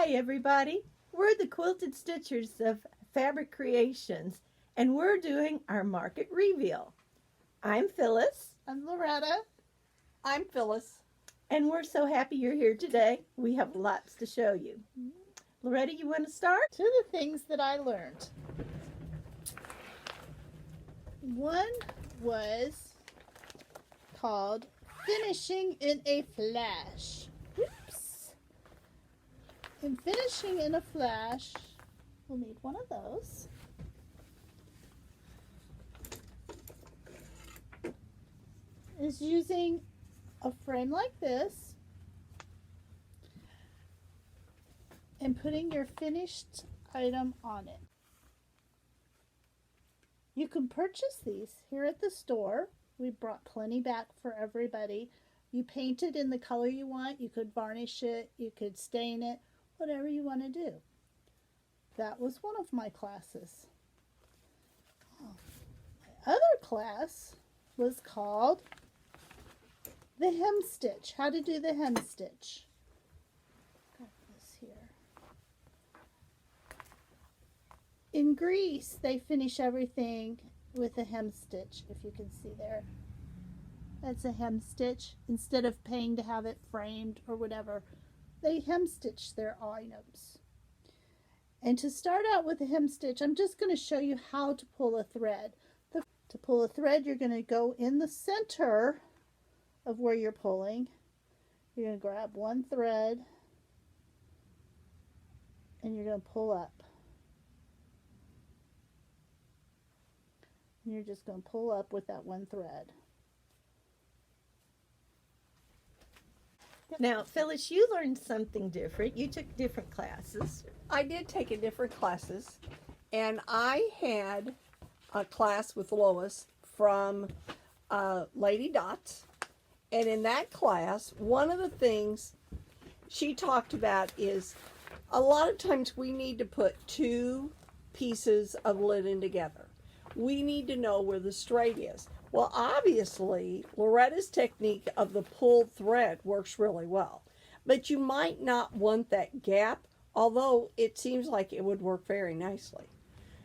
Hi everybody, we're the Quilted Stitchers of Fabric Creations and we're doing our market reveal. I'm Phyllis. I'm Loretta. I'm Phyllis. And we're so happy you're here today. We have lots to show you. Loretta, you want to start? Two of the things that I learned. One was called finishing in a flash. Oops. In finishing in a flash, we'll need one of those. Is using a frame like this and putting your finished item on it. You can purchase these here at the store. We brought plenty back for everybody. You paint it in the color you want. You could varnish it. You could stain it. Whatever you want to do. That was one of my classes. My other class was called the hem stitch. How to do the hem stitch. Got this here. In Greece, they finish everything with a hem stitch, if you can see there. That's a hem stitch. Instead of paying to have it framed or whatever, they hem stitch their items. And to start out with a hem stitch, I'm just going to show you how to pull a thread. To pull a thread, you're going to go in the center of where you're pulling. You're going to grab one thread and you're going to pull up. And you're just going to pull up with that one thread. Now, Phyllis, you learned something different. You took different classes. I did take a different classes, and I had a class with Lois from Lady Dots, and in that class, one of the things she talked about is a lot of times we need to put two pieces of linen together. We need to know where the straight is. Well, obviously, Loretta's technique of the pulled thread works really well. But you might not want that gap, although it seems like it would work very nicely.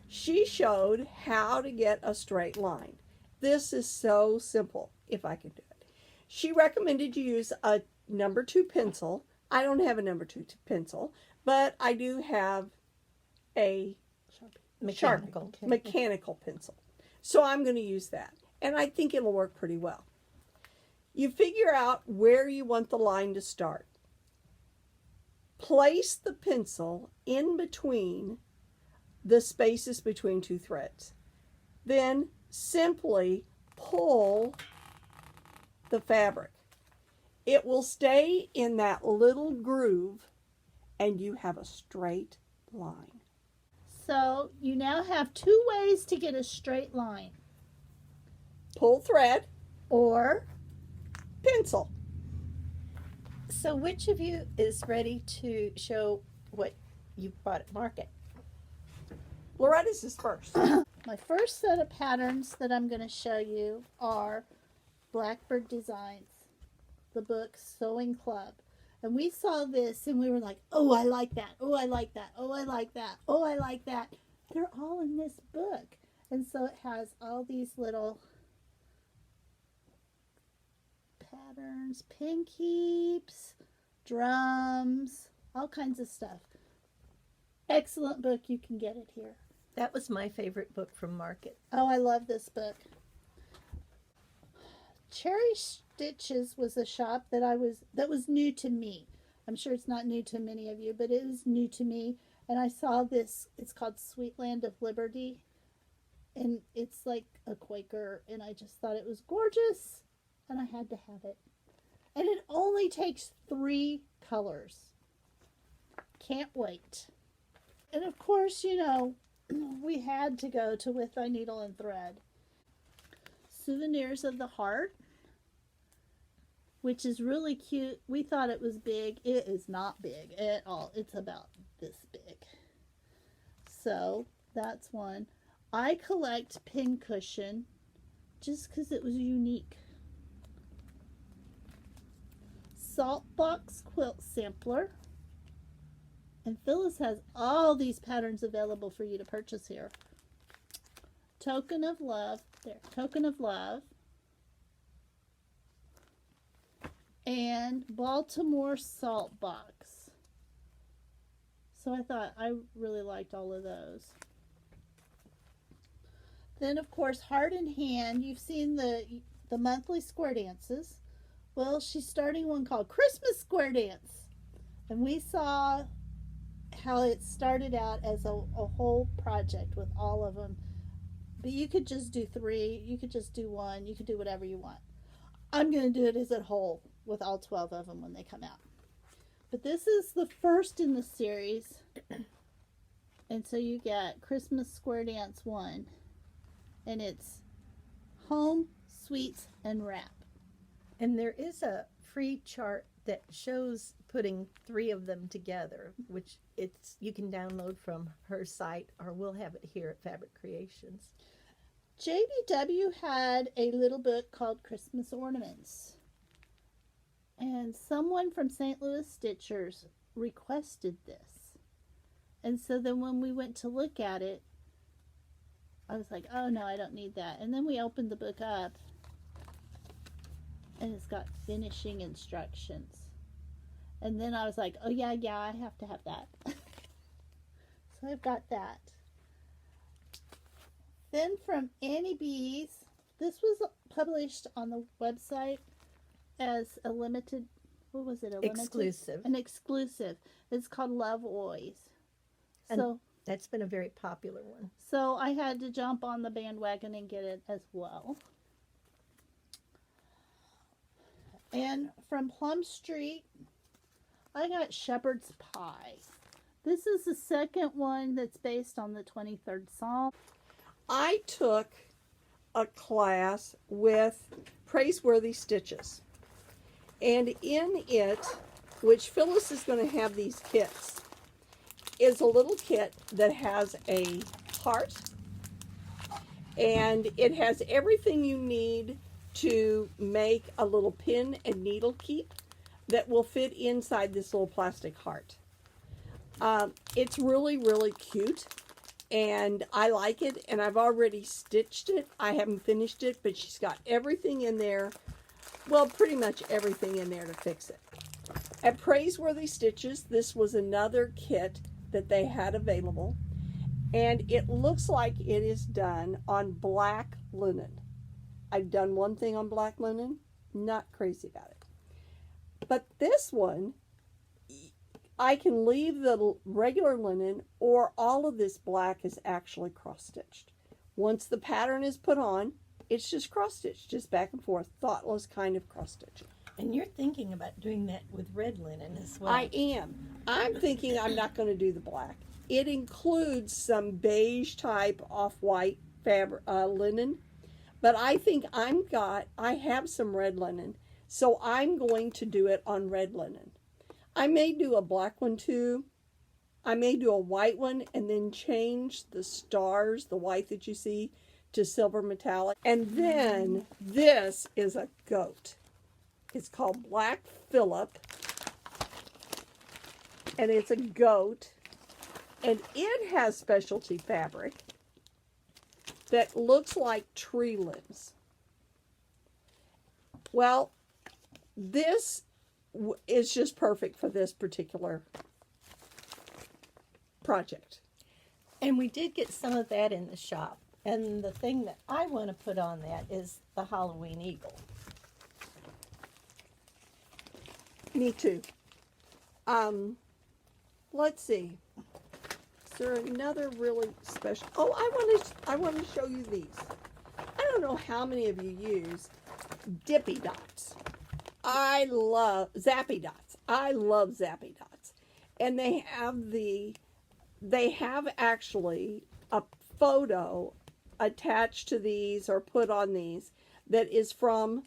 She showed how to get a straight line. This is so simple, if I can do it. She recommended you use a number 2 pencil. I don't have a number 2 pencil, but I do have a mechanical pencil. So I'm going to use that. And I think it'll work pretty well. You figure out where you want the line to start. Place the pencil in between the spaces between two threads. Then simply pull the fabric. It will stay in that little groove and you have a straight line. So you now have two ways to get a straight line. Pull thread Or pencil. So which of you is ready to show what you bought at market? Loretta's is first. my first set of patterns that I'm going to show you are Blackbird Designs, the book Sewing Club. And we saw this and we were like, oh, I like that. Oh, I like that. Oh, I like that. Oh, I like that. They're all in this book. And so it has all these little patterns, pin keeps, drums, all kinds of stuff. Excellent book. You can get it here. That was my favorite book from market. Oh, I love this book. Cherry Stitches was a shop that was new to me. I'm sure it's not new to many of you, but it is new to me. And I saw this. It's called Sweet Land of Liberty, and it's like a Quaker. And I just thought it was gorgeous, and I had to have it. And it only takes 3 colors. Can't wait. And of course, you know, we had to go to With Thy Needle and Thread. Souvenirs of the Heart, which is really cute. We thought it was big. It is not big at all. It's about this big. So that's one. I collect pin cushion just because it was unique. Salt box quilt sampler. And Phyllis has all these patterns available for you to purchase here. Token of Love, there, Token of Love. And Baltimore Salt Box. So I thought I really liked all of those. Then of course Heart in Hand. You've seen the monthly square dances. Well, she's starting one called Christmas Square Dance. And we saw how it started out as a whole project with all of them. But you could just do 3, you could just do 1, you could do whatever you want. I'm going to do it as a whole with all 12 of them when they come out. But this is the first in the series. And so you get Christmas Square Dance 1. And it's Home, Sweets, and Wrap. And there is a free chart that shows putting 3 of them together, which you can download from her site, or we'll have it here at Fabric Creations. JBW had a little book called Christmas Ornaments. And someone from St. Louis Stitchers requested this. And so then when we went to look at it, I was like, oh no, I don't need that. And then we opened the book up, and it's got finishing instructions. And then I was like, oh yeah, I have to have that. So I've got that. Then from Annie B's, this was published on the website as a limited, what was it? Exclusive. An exclusive. It's called Love Always. And So that's been a very popular one. So I had to jump on the bandwagon and get it as well. And from Plum Street, I got Shepherd's Pie. This is the second one that's based on the 23rd Psalm. I took a class with Praiseworthy Stitches. And in it, which Phyllis is going to have these kits, is a little kit that has a heart. And it has everything you need to make a little pin and needle keep that will fit inside this little plastic heart. It's really, really cute. And I like it, and I've already stitched it. I haven't finished it, but she's got everything in there. Well, pretty much everything in there to fix it. At Praiseworthy Stitches, this was another kit that they had available. And it looks like it is done on black linen. I've done one thing on black linen. Not crazy about it. But this one, I can leave the regular linen, or all of this black is actually cross-stitched. Once the pattern is put on, it's just cross-stitched, just back and forth, thoughtless kind of cross-stitching. And you're thinking about doing that with red linen as well. I am. I'm thinking I'm not going to do the black. It includes some beige type off-white fabric linen, but I think I have some red linen, so I'm going to do it on red linen. I may do a black one too. I may do a white one and then change the stars, the white that you see, to silver metallic. And then this is a goat. It's called Black Phillip. And it's a goat. And it has specialty fabric that looks like tree limbs. Well, this is just perfect for this particular project. And we did get some of that in the shop. And the thing that I want to put on that is the Halloween eagle. Me too. Let's see. Is there another really special? Oh, I want to show you these. I don't know how many of you use Dippy Dots. I love Zappy Dots. I love Zappy Dots. And they have actually a photo attached to these or put on these that is from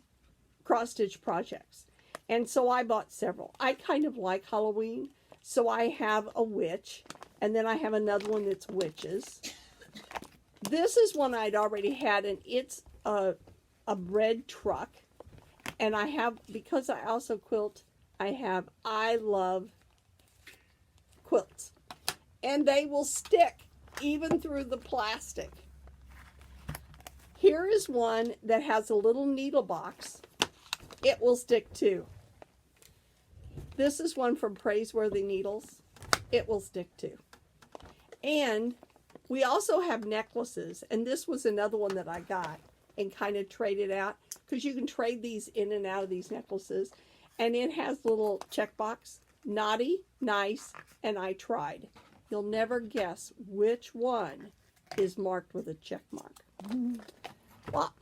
Cross Stitch Projects. And so I bought several. I kind of like Halloween, so I have a witch, and then I have another one that's witches. This is one I'd already had, and it's a red truck. And I have, because I also quilt, I love quilts. and they will stick even through the plastic. Here is one that has a little needle box. It will stick too. This is one from Praiseworthy Needles. It will stick too. And we also have necklaces, and this was another one that I got and kind of traded out, because you can trade these in and out of these necklaces. And it has little checkbox, naughty, nice, and I tried. You'll never guess which one is marked with a check mark. Well,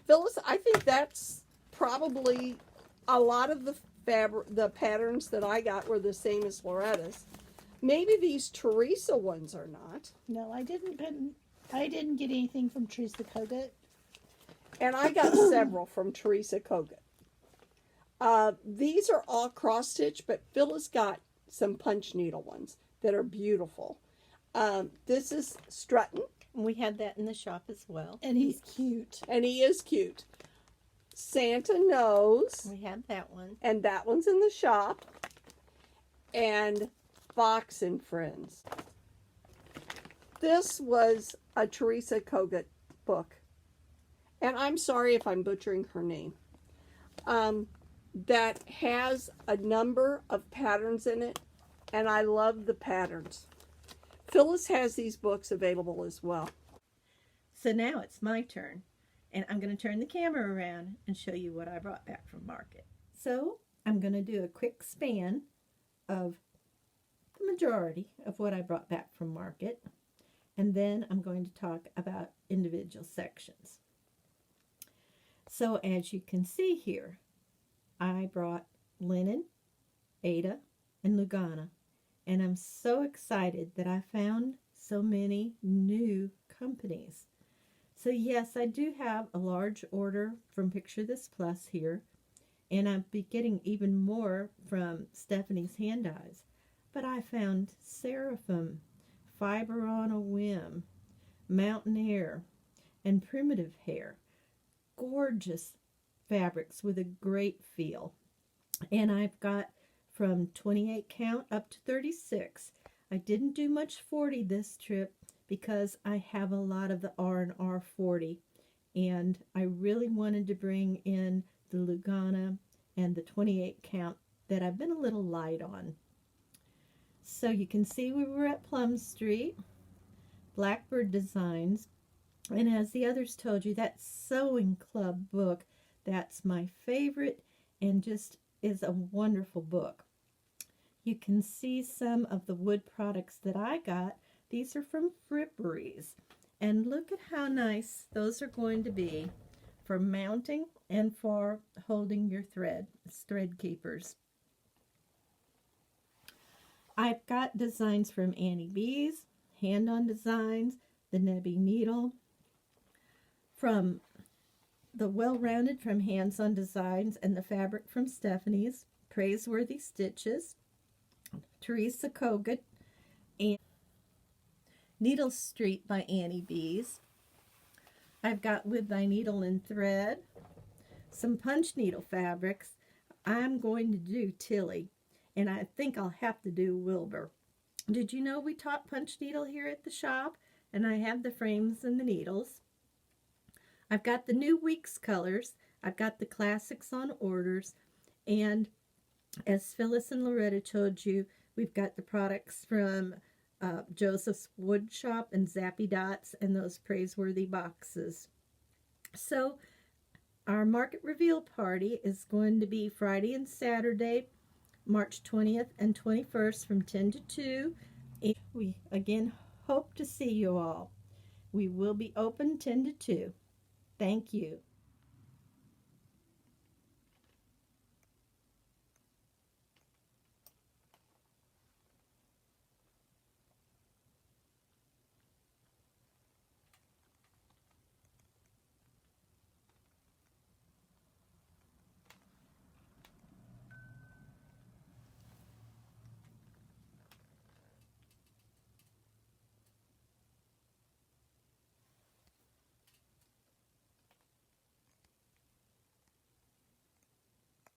Phyllis, I think that's probably a lot of the patterns that I got were the same as Loretta's. Maybe these Teresa ones are not. No, I didn't get anything from Teresa Kogut. And I got several from Teresa Kogut. These are all cross stitch, but Phyllis got some punch needle ones that are beautiful. This is Strutton. We had that in the shop as well. And he's cute. And he is cute. Santa Knows. We had that one. And that one's in the shop. And Fox and Friends. This was a Teresa Kogut book. And I'm sorry if I'm butchering her name. That has a number of patterns in it. And I love the patterns. Phyllis has these books available as well. So now it's my turn, and I'm going to turn the camera around and show you what I brought back from market. So I'm going to do a quick span of the majority of what I brought back from market, and then I'm going to talk about individual sections. So as you can see here, I brought linen, Ada, and Lugana. And I'm so excited that I found so many new companies. So yes, I do have a large order from Picture This Plus here. And I'll be getting even more from Stephanie's Hand Dyes. But I found Seraphim, Fiber on a Whim, Mountain Air, and Primitive Hair. Gorgeous fabrics with a great feel. And I've got from 28 count up to 36. I didn't do much 40 this trip because I have a lot of the R&R 40, and I really wanted to bring in the Lugana and the 28 count that I've been a little light on. So you can see we were at Plum Street, Blackbird Designs, and as the others told you, that Sewing Club book, that's my favorite and just is a wonderful book. You can see some of the wood products that I got. These are from Fripperies. And look at how nice those are going to be for mounting and for holding your thread. It's thread keepers. I've got designs from Annie B's, Hand On Designs, the Nebby Needle, from the Well-Rounded from Hands On Designs, and the fabric from Stephanie's, Praiseworthy Stitches, Teresa Kogut, and Needle Street by Annie B's. I've got With Thy Needle and Thread, some punch needle fabrics. I'm going to do Tilly, and I think I'll have to do Wilbur. Did you know we taught punch needle here at the shop? And I have the frames and the needles. I've got the new week's colors. I've got the classics on orders. And as Phyllis and Loretta told you, we've got the products from Joseph's Wood Shop and Zappy Dots and those Praiseworthy boxes. So our market reveal party is going to be Friday and Saturday, March 20th and 21st from 10 to 2. And we again hope to see you all. We will be open 10 to 2. Thank you.